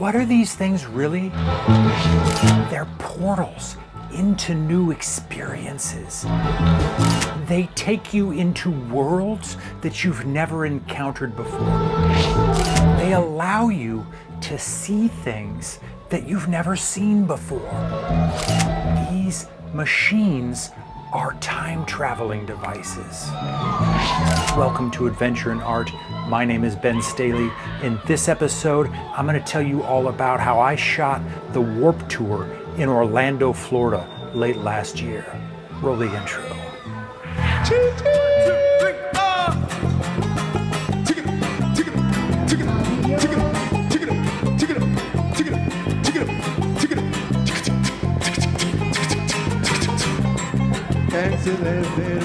what are these things really? They're portals into new experiences. They take you into worlds that you've never encountered before. They allow you to see things that you've never seen before. These machines are time-traveling devices. Welcome to Adventure in Art. My name is Ben Staley. In this episode, I'm going to tell you all about how I shot the Warped Tour in Orlando, Florida, late last year. Roll the intro.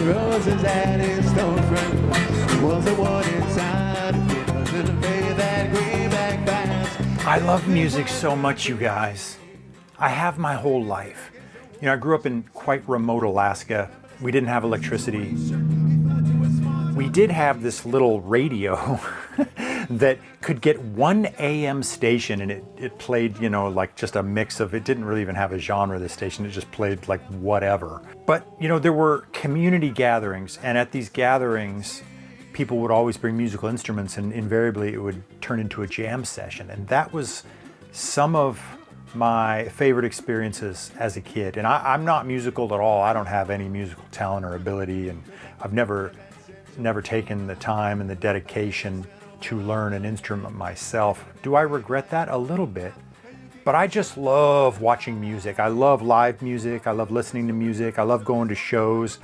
Roses at his storefront. Was a one inside. It doesn't pay that greenback fast. I love music so much, you guys. I have my whole life. You know, I grew up in quite remote Alaska. We didn't have electricity. We did have this little radio that could get one AM station, and it played, you know, like just a mix of, it didn't really even have a genre, this station, it just played like whatever. But, you know, there were community gatherings, and at these gatherings, people would always bring musical instruments, and invariably it would turn into a jam session. And that was some of my favorite experiences as a kid. And I'm not musical at all. I don't have any musical talent or ability, and I've never taken the time and the dedication to learn an instrument myself. Do I regret that? A little bit. But I just love watching music. I love live music. I love listening to music. I love going to shows.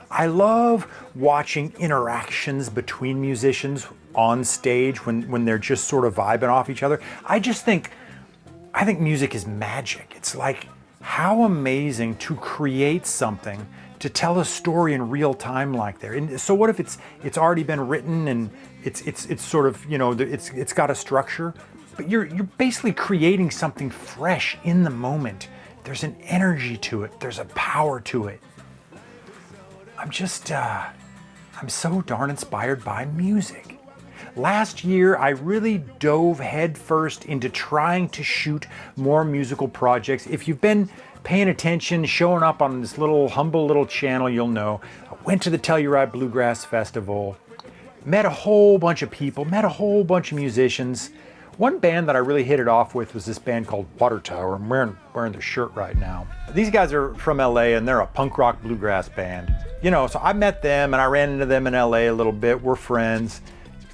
I love watching interactions between musicians on stage when they're just sort of vibing off each other. I think music is magic. It's like, how amazing to create something, to tell a story in real time like that. And so what if it's already been written and it's sort of, you know, it's got a structure, but you're basically creating something fresh in the moment. There's an energy to it. There's a power to it. I'm so darn inspired by music. Last year, I really dove headfirst into trying to shoot more musical projects. If you've been paying attention, showing up on this humble little channel, you'll know. I went to the Telluride Bluegrass Festival, met a whole bunch of people, met a whole bunch of musicians. One band that I really hit it off with was this band called Water Tower. I'm wearing their shirt right now. These guys are from LA, and they're a punk rock bluegrass band. You know, so I met them and I ran into them in LA a little bit. We're friends.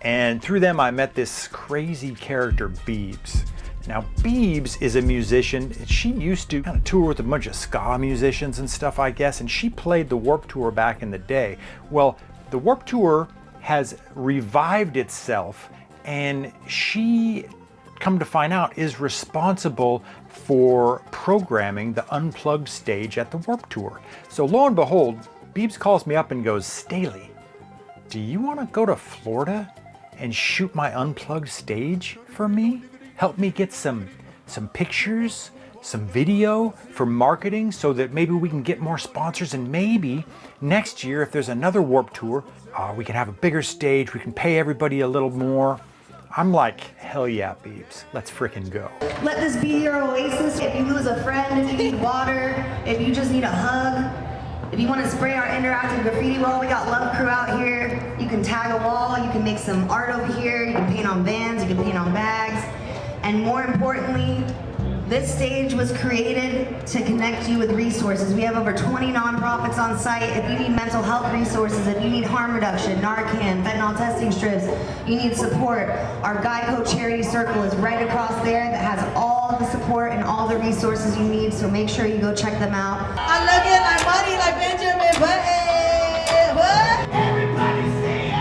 And through them, I met this crazy character, Beebs. Now, Beebs is a musician. She used to kind of tour with a bunch of ska musicians and stuff, I guess, and she played the Warped Tour back in the day. Well, the Warped Tour has revived itself, and she, come to find out, is responsible for programming the Unplugged Stage at the Warped Tour. So lo and behold, Beebs calls me up and goes, "Staley, do you want to go to Florida and shoot my Unplugged Stage for me? Help me get some pictures, some video for marketing so that maybe we can get more sponsors, and maybe next year, if there's another Warped Tour, we can have a bigger stage, we can pay everybody a little more." I'm like, hell yeah, Beebs, let's frickin' go. Let this be your oasis. If you lose a friend, if you need water, if you just need a hug, if you want to spray our interactive graffiti wall, we got Love Crew out here. You can tag a wall, you can make some art over here, you can paint on vans, you can paint on bags. And more importantly, this stage was created to connect you with resources. We have over 20 nonprofits on site. If you need mental health resources, if you need harm reduction, Narcan, fentanyl testing strips, you need support, our Geico Charity Circle is right across there that has all the support and all the resources you need, so make sure you go check them out. I'm looking like money like Benjamin Button. What? Everybody say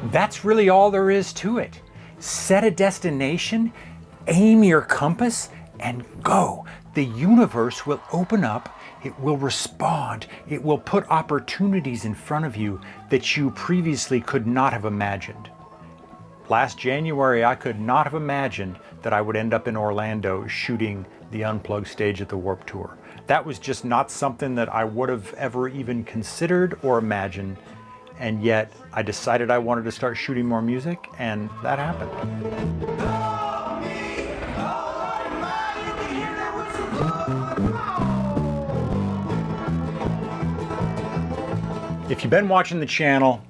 it! That's really all there is to it. Set a destination, aim your compass, and go. The universe will open up, it will respond, it will put opportunities in front of you that you previously could not have imagined. Last January, I could not have imagined that I would end up in Orlando shooting the Unplugged Stage at the Warped Tour. That was just not something that I would have ever even considered or imagined. and yet I decided I wanted to start shooting more music, and that happened. If you've been watching the channel,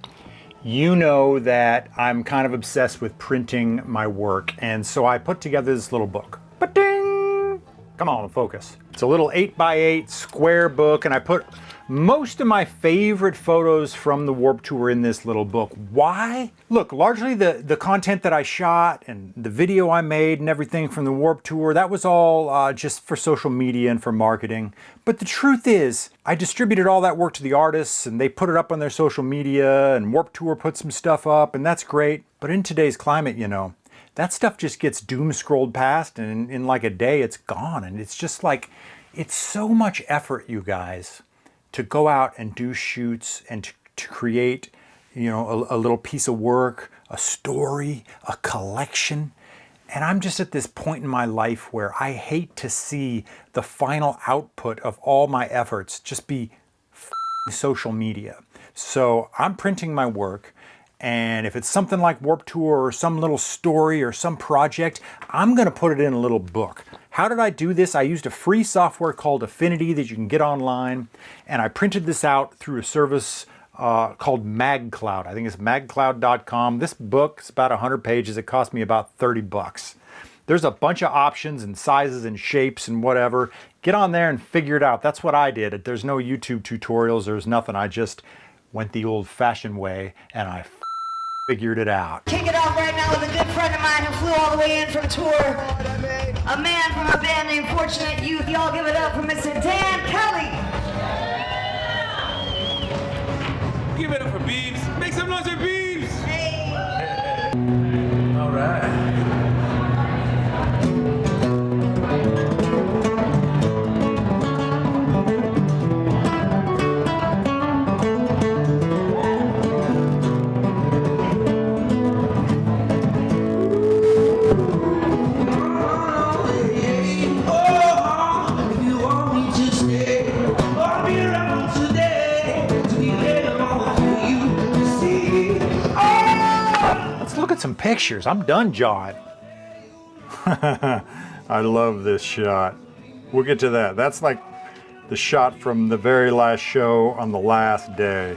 you know that I'm kind of obsessed with printing my work, and so I put together this little book. Ba-ding! Come on, focus. It's a little 8x8 square book, and I put most of my favorite photos from the Warped Tour in this little book. Why? Look, largely the content that I shot and the video I made and everything from the Warped Tour, that was all just for social media and for marketing. But the truth is, I distributed all that work to the artists and they put it up on their social media, and Warped Tour put some stuff up, and that's great. But in today's climate, you know, that stuff just gets doom scrolled past, and in like a day it's gone. And it's just like, it's so much effort, you guys, to go out and do shoots and to create, you know, a little piece of work, a story, a collection. And I'm just at this point in my life where I hate to see the final output of all my efforts just be social media. So I'm printing my work, and if it's something like Warped Tour or some little story or some project, I'm gonna put it in a little book. How did I do this? I used a free software called Affinity that you can get online, and I printed this out through a service called MagCloud. I think it's magcloud.com. This book is about 100 pages. It cost me about 30 bucks. There's a bunch of options and sizes and shapes and whatever. Get on there and figure it out. That's what I did. There's no YouTube tutorials. There's nothing. I just went the old-fashioned way, and I figured it out. Kick it off right now with a good friend of mine who flew all the way in from tour. A man from a band named Fortunate Youth. Y'all give it up for Mr. Dan Kelly. Give it up for Beebs. Make some noise for Beebs. Hey. All right. Some pictures. I'm done, John. I love this shot. We'll get to that. That's like the shot from the very last show on the last day.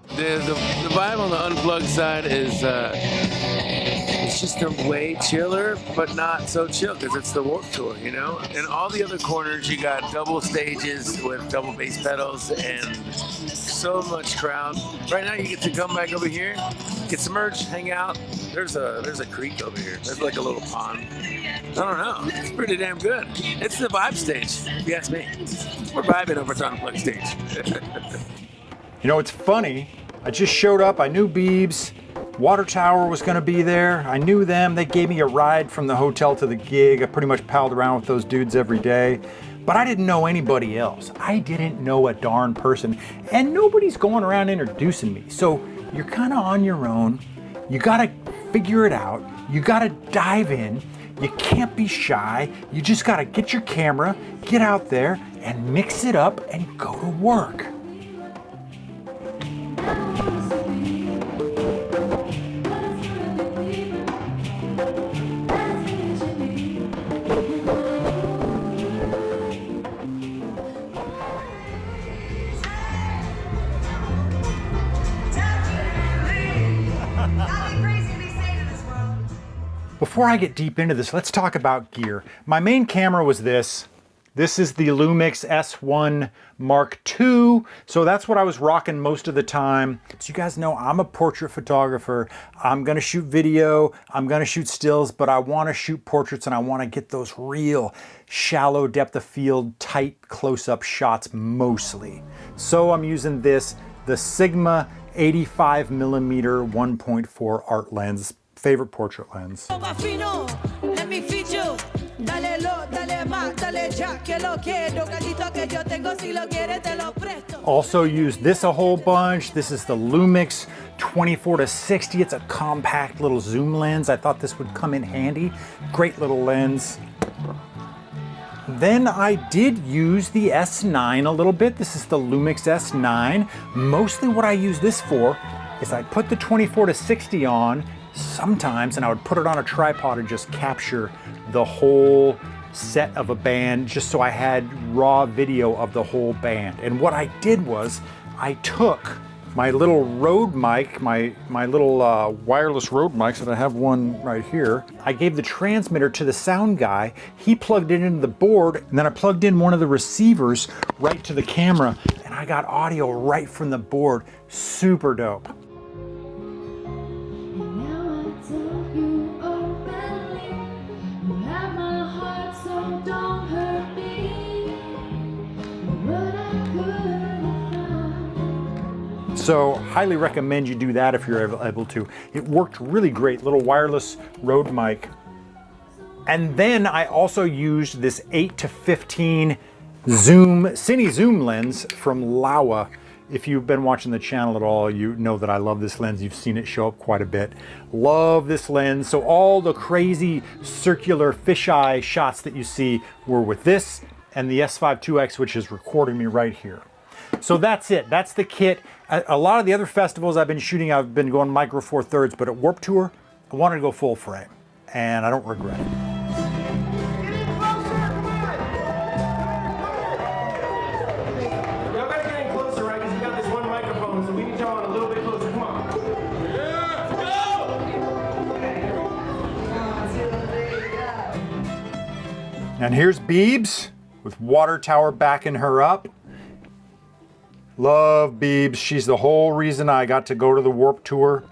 The vibe on the Unplugged side is it's just a way chiller, but not so chill because it's the Warped Tour, you know? In all the other corners, you got double stages with double bass pedals and so much crowd. Right now, you get to come back over here, get submerged, hang out. There's a creek over here. There's like a little pond. I don't know. It's pretty damn good. It's the vibe stage, if you ask me. We're vibing over to Unplugged Stage. You know, it's funny. I just showed up. I knew Beebs. Water Tower was going to be there. I knew them. They gave me a ride from the hotel to the gig. I pretty much palled around with those dudes every day. But I didn't know anybody else. I didn't know a darn person. And nobody's going around introducing me. So you're kind of on your own. You got to figure it out. You got to dive in. You can't be shy. You just got to get your camera, get out there, and mix it up and go to work. Before I get deep into this, let's talk about gear. My main camera was this. This is the Lumix S1 Mark II. So that's what I was rocking most of the time. So you guys know I'm a portrait photographer. I'm gonna shoot video, I'm gonna shoot stills, but I wanna shoot portraits and I wanna get those real shallow depth of field, tight close-up shots mostly. So I'm using this, the Sigma 85mm 1.4 art lens. Favorite portrait lens. Also use this a whole bunch. This is the Lumix 24-60. It's a compact little zoom lens. I thought this would come in handy. Great little lens. Then I did use the S9 a little bit. This is the Lumix S9. Mostly what I use this for is I put the 24 to 60 on sometimes, and I would put it on a tripod and just capture the whole set of a band, just so I had raw video of the whole band. And what I did was I took my little Rode mic, my little wireless Rode mics, and I have one right here. I gave the transmitter to the sound guy. He plugged it into the board, and then I plugged in one of the receivers right to the camera, and I got audio right from the board. Super dope. So highly recommend you do that if you're able to. It worked really great, little wireless Rode mic. And then I also used this 8-15 zoom, cine zoom lens from Laowa. If you've been watching the channel at all, you know that I love this lens. You've seen it show up quite a bit. Love this lens. So all the crazy circular fisheye shots that you see were with this and the S5 IIX, which is recording me right here. So that's it. That's the kit. A lot of the other festivals I've been shooting, I've been going micro four thirds, but at Warped Tour, I wanted to go full frame, and I don't regret it. Y'all gotta get in closer, right? Because you got this one microphone, so we need y'all a little bit closer. Come on. Yeah, go! And here's Beebs with Water Tower backing her up. Love Beebs. She's the whole reason I got to go to the Warped Tour.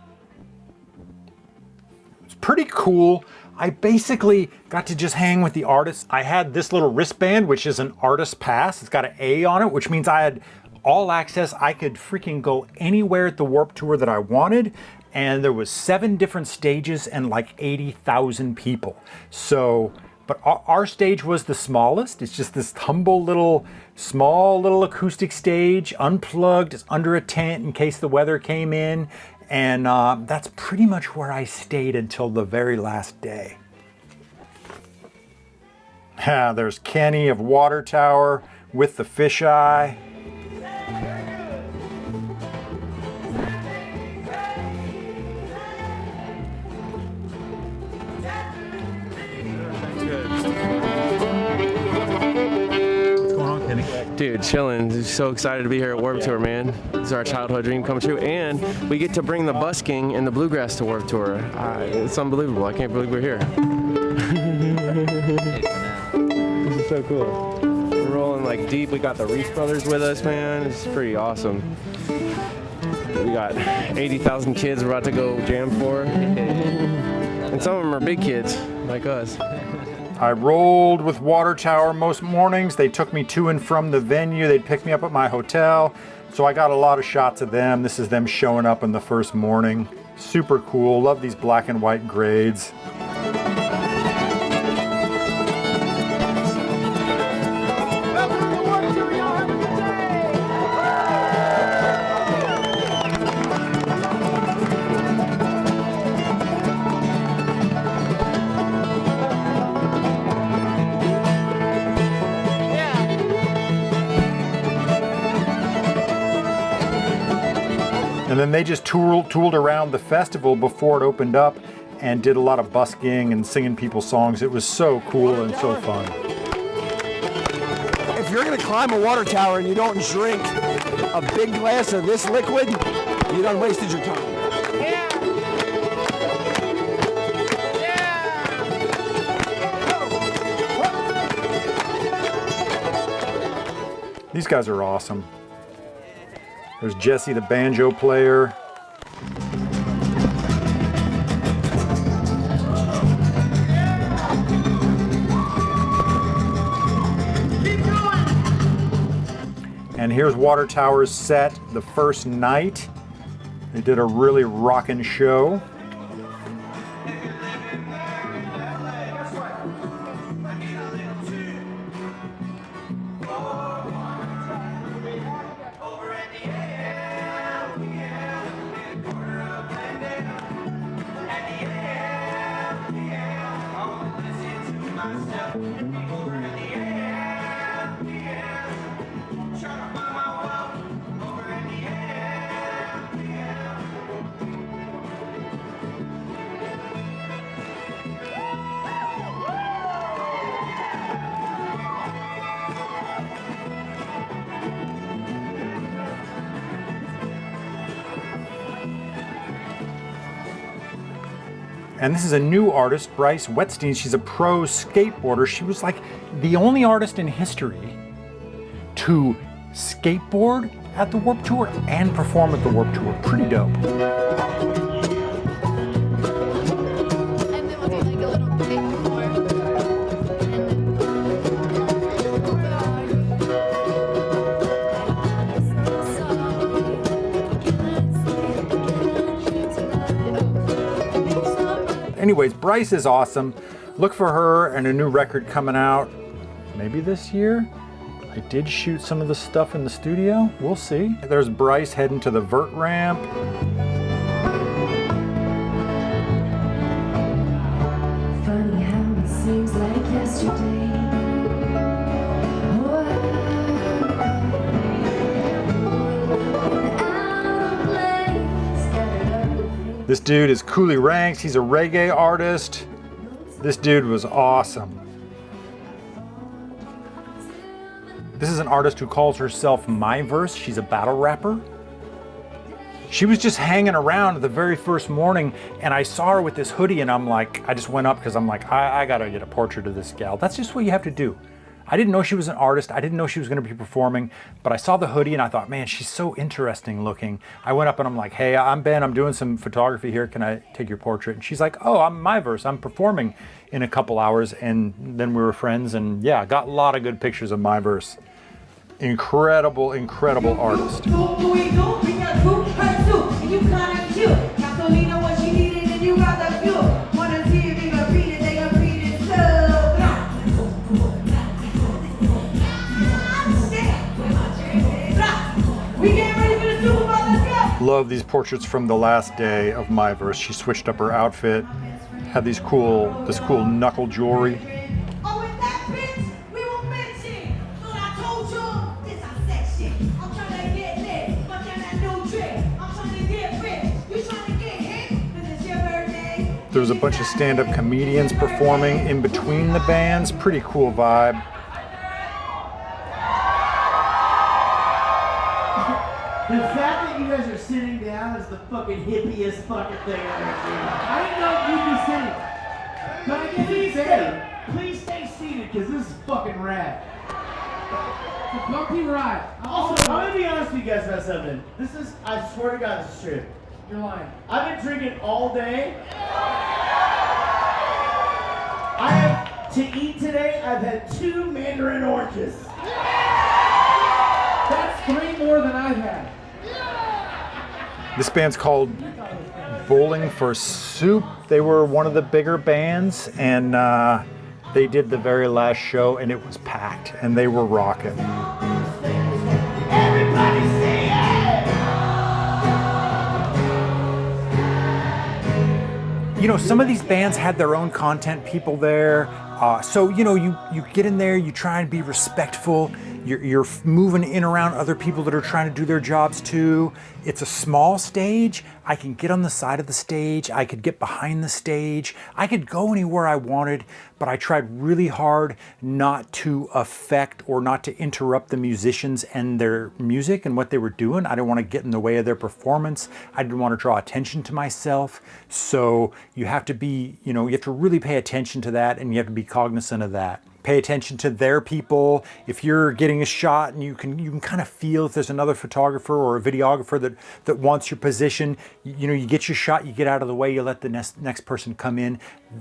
It's pretty cool. I basically got to just hang with the artists. I had this little wristband, which is an artist pass. It's got an A on it, which means I had all access. I could freaking go anywhere at the Warped Tour that I wanted. And there was 7 different stages and like 80,000 people. So, but our stage was the smallest. It's just this humble little, small little acoustic stage, unplugged. It's under a tent in case the weather came in. And that's pretty much where I stayed until the very last day. There's Kenny of Water Tower with the fisheye. Dude, chilling. So excited to be here at Warped Tour, man. This is our childhood dream come true. And we get to bring the busking and the bluegrass to Warped Tour. It's unbelievable. I can't believe we're here. This is so cool. We're rolling like deep. We got the Reese Brothers with us, man. It's pretty awesome. We got 80,000 kids we're about to go jam for. And some of them are big kids, like us. I rolled with Water Tower most mornings. They took me to and from the venue. They'd pick me up at my hotel. So I got a lot of shots of them. This is them showing up in the first morning. Super cool. Love these black and white grades. And then they just tooled around the festival before it opened up and did a lot of busking and singing people's songs. It was so cool and so fun. If you're gonna climb a water tower and you don't drink a big glass of this liquid, you done wasted your time. These guys are awesome. There's Jesse, the banjo player. And here's Water Tower's set the first night. They did a really rockin' show. And this is a new artist, Bryce Wetstein. She's a pro skateboarder. She was like the only artist in history to skateboard at the Warped Tour and perform at the Warped Tour. Pretty dope. And then we'll do like a little break before. Anyways, Bryce is awesome. Look for her and a new record coming out maybe this year. I did shoot some of the stuff in the studio. We'll see. There's Bryce heading to the vert ramp. Funny how it seems like yesterday. This dude is Cooley Ranks. He's a reggae artist. This dude was awesome. This is an artist who calls herself My Verse. She's a battle rapper. She was just hanging around the very first morning, and I saw her with this hoodie, and I'm like, I just went up because I'm like, I gotta get a portrait of this gal. That's just what you have to do. I didn't know she was an artist. I didn't know she was gonna be performing, but I saw the hoodie and I thought, man, she's so interesting looking. I went up and I'm like, hey, I'm Ben, I'm doing some photography here. Can I take your portrait? And she's like, oh, I'm My Verse. I'm performing in a couple hours. And then we were friends, and yeah, got a lot of good pictures of My Verse. Incredible, incredible artist. Love these portraits from the last day of My Verse. She switched up her outfit, had this cool knuckle jewelry. Oh, and that bitch, we were bitching. Thought I told you, this our section. I'm trying to get lit, but then that new trick. I'm trying to get rich. You trying to get hit? Cause it's your birthday. There was a bunch of stand-up comedians performing in between the bands. Pretty cool vibe. The fact that you guys are sitting down is the fucking hippiest fucking thing I've ever seen. I didn't know you'd be sitting. But I guess please stay seated, because this is fucking rad. It's a bumpy ride. Also, I'm gonna be honest with you guys about something. This is, I swear to God, this is true. You're lying. I've been drinking all day. I have, to eat today, I've had 2 mandarin oranges. That's 3 more than I've had. This band's called Bowling for Soup. They were one of the bigger bands, and they did the very last show, and it was packed, and they were rocking. Everybody say it! You know, some of these bands had their own content people there. So, you know, you get in there, you try and be respectful. You're moving in around other people that are trying to do their jobs too. It's a small stage. I can get on the side of the stage. I could get behind the stage. I could go anywhere I wanted, but I tried really hard not to affect or not to interrupt the musicians and their music and what they were doing. I didn't want to get in the way of their performance. I didn't want to draw attention to myself. So you have to be, you know, you have to really pay attention to that, and you have to be cognizant of that. Pay attention to their people. If you're getting a shot and you can kind of feel if there's another photographer or a videographer that wants your position, you know, you get your shot, you get out of the way, you let the next person come in.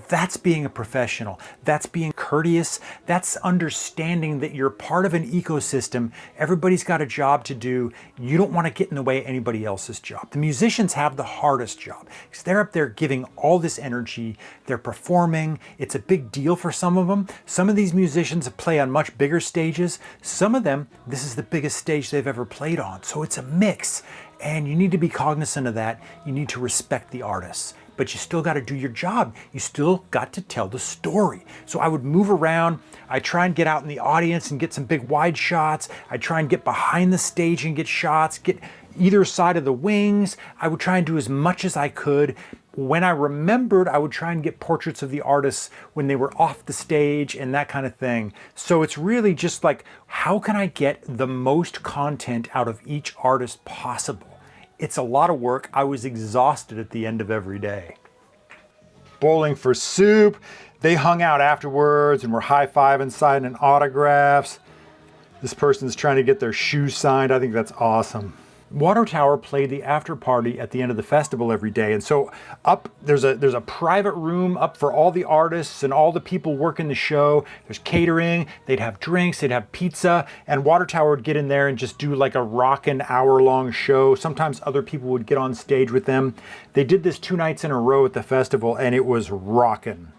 That's being a professional. That's being courteous. That's understanding that you're part of an ecosystem. Everybody's got a job to do. You don't want to get in the way of anybody else's job. The musicians have the hardest job because they're up there giving all this energy. They're performing. It's a big deal for some of them. Some of these musicians play on much bigger stages. Some of them, this is the biggest stage they've ever played on. So it's a mix, and you need to be cognizant of that. You need to respect the artists, but you still got to do your job. You still got to tell the story. So I would move around. I try and get out in the audience and get some big wide shots. I try and get behind the stage and get shots, get either side of the wings. I would try and do as much as I could. When I remembered, I would try and get portraits of the artists when they were off the stage and that kind of thing. So it's really just like, how can I get the most content out of each artist possible? It's a lot of work. I was exhausted at the end of every day. Bowling for Soup. They hung out afterwards and were high-fiving, signing autographs. This person's trying to get their shoes signed. I think that's awesome. Water Tower played the after party at the end of the festival every day. And so there's a private room up for all the artists and all the people working the show. There's catering, they'd have drinks, they'd have pizza, and Water Tower would get in there and just do like a rockin' hour-long show. Sometimes other people would get on stage with them. They did this 2 nights in a row at the festival and it was rockin'.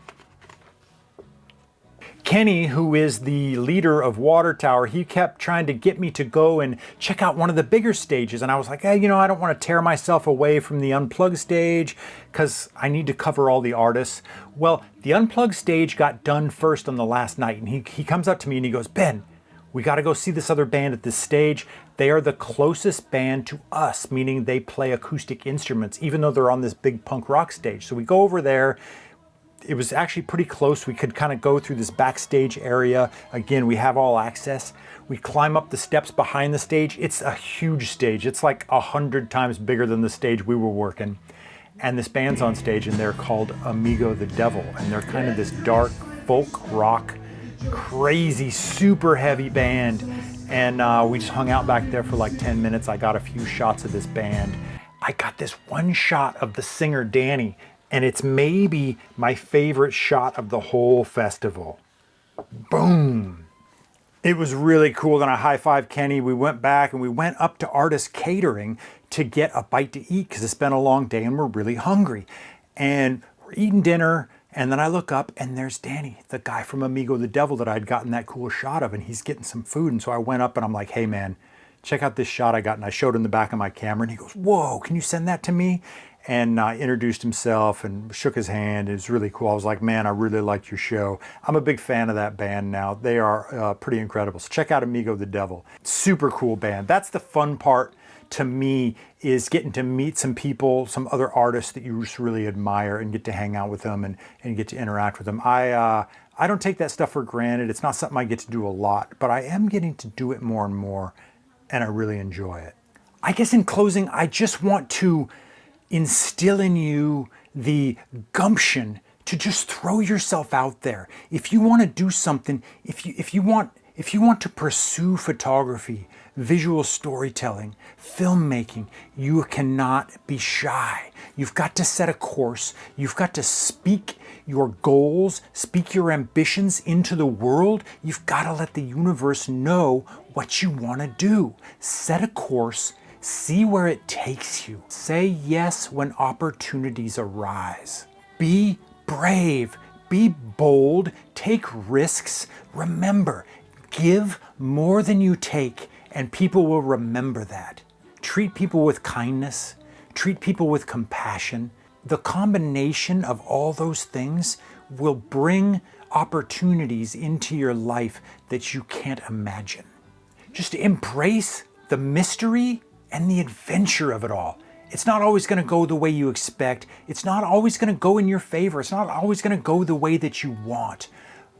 Kenny, who is the leader of Water Tower, he kept trying to get me to go and check out one of the bigger stages. And I was like, hey, you know, I don't want to tear myself away from the Unplugged Stage because I need to cover all the artists. Well, the Unplugged Stage got done first on the last night. And he comes up to me and he goes, Ben, we got to go see this other band at this stage. They are the closest band to us, meaning they play acoustic instruments, even though they're on this big punk rock stage. So we go over there. It was actually pretty close. We could kind of go through this backstage area. Again, we have all access. We climb up the steps behind the stage. It's a huge stage. It's like 100 times bigger than the stage we were working. And this band's on stage and they're called Amigo the Devil. And they're kind of this dark folk rock, crazy, super heavy band. And we just hung out back there for like 10 minutes. I got a few shots of this band. I got this one shot of the singer, Danny. And it's maybe my favorite shot of the whole festival. Boom. It was really cool. Then I high-fived Kenny. We went back and we went up to Artist Catering to get a bite to eat because it's been a long day and we're really hungry. And we're eating dinner and then I look up and there's Danny, the guy from Amigo the Devil that I'd gotten that cool shot of, and he's getting some food. And so I went up and I'm like, hey man, check out this shot I got. And I showed him the back of my camera and he goes, whoa, can you send that to me? And introduced himself and shook his hand. It was really cool. I was like, man, I really liked your show. I'm a big fan of that band now. They are pretty incredible. So check out Amigo the Devil. Super cool band. That's the fun part to me, is getting to meet some people, some other artists that you just really admire and get to hang out with them and get to interact with them. I don't take that stuff for granted. It's not something I get to do a lot, but I am getting to do it more and more, and I really enjoy it. I guess in closing, I just want to instill in you the gumption to just throw yourself out there. If you want to do something, if you want to pursue photography, visual storytelling, filmmaking, you cannot be shy. You've got to set a course. You've got to speak your goals, speak your ambitions into the world. You've got to let the universe know what you want to do. Set a course. See where it takes you. Say yes when opportunities arise. Be brave, be bold, take risks. Remember, give more than you take, and people will remember that. Treat people with kindness, treat people with compassion. The combination of all those things will bring opportunities into your life that you can't imagine. Just embrace the mystery and the adventure of it all. It's not always going to go the way you expect. It's not always going to go in your favor. It's not always going to go the way that you want.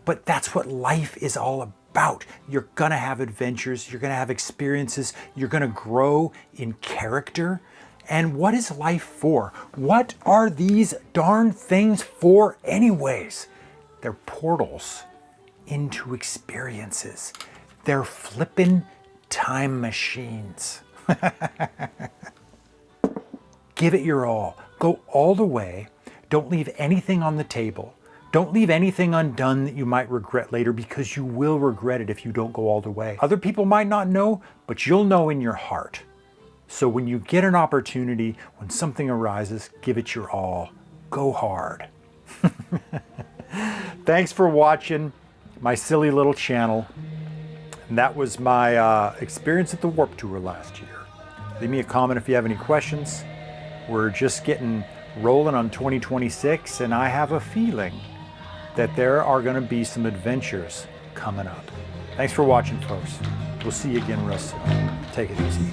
But that's what life is all about. You're going to have adventures. You're going to have experiences. You're going to grow in character. And what is life for? What are these darn things for anyways? They're portals into experiences. They're flippin' time machines. Give it your all. Go all the way. Don't leave anything on the table. Don't leave anything undone that you might regret later, because you will regret it if you don't go all the way. Other people might not know, but you'll know in your heart. So when you get an opportunity, when something arises, give it your all. Go hard. Thanks for watching my silly little channel. And that was my experience at the Warped Tour last year. Leave me a comment if you have any questions. We're just getting rolling on 2026, and I have a feeling that there are going to be some adventures coming up. Thanks for watching, folks. We'll see you again real soon. Take it easy.